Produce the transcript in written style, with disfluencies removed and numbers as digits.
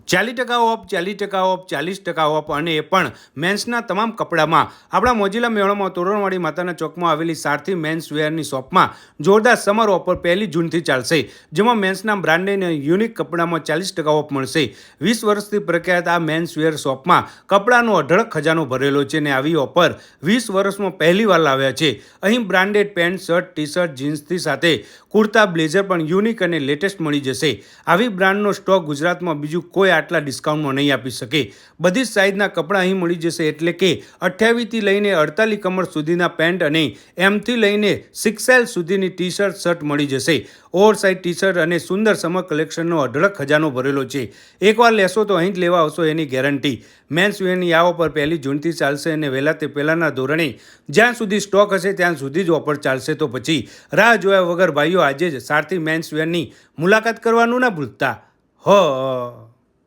40% of 40% of 40% of અને એ પણ મેન્સના તમામ કપડામાં આપણા મોજીલા મેળામાં તોરણવાડી માતાના ચોકમાં આવેલી સારથી મેન્સ વેરની શોપમાં જોરદાર સમર ઓફર 1 જૂનથી ચાલશે, જેમાં મેન્સના બ્રાન્ડેડ અને યુનિક કપડામાં 40% ઓફ મળશે। 20 વર્ષથી પ્રખ્યાત આ મેન્સ વેર શોપમાં કપડાનો અઢળક ખજાનો ભરેલો છે અને આવી ઓફર 20 વર્ષમાં પહેલીવાર લાવ્યા છે। અહીં branded pant, shirt, T shirt, જીન્સથી સાથે કુર્તા, બ્લેઝર પણ યુનિક અને લેટેસ્ટ મળી જશે। આવી બ્રાન્ડનો સ્ટોક ગુજરાતમાં બીજું કોઈ આટલા ડિસ્કાઉન્ટમાં નહીં આપી શકે। બધી જ સાઇઝના કપડાં અહીં મળી જશે, એટલે કે 28થી લઈને 48 કમર સુધીના પેન્ટ અને એમથી લઈને 6L સુધીની ટી શર્ટ, શર્ટ મળી જશે। ઓવરસાઇઝ ટી શર્ટ અને સુંદર સમર કલેક્શનનો અઢળક ખજાનો ભરેલો છે। એકવાર લેશો તો અહીં જ લેવા આવશો એની ગેરંટી। મેન્સ વેરની આ ઓફર 1 જૂનથી ચાલશે અને વહેલા તે પહેલાંના ધોરણે જ્યાં સુધી સ્ટોક હશે ત્યાં સુધી જ ઓફર ચાલશે। તો પછી રાહ જોયા વગર ભાઈઓ આજે જ સારથી મેન્સ વેરની મુલાકાત કરવાનું ના ભૂલતા।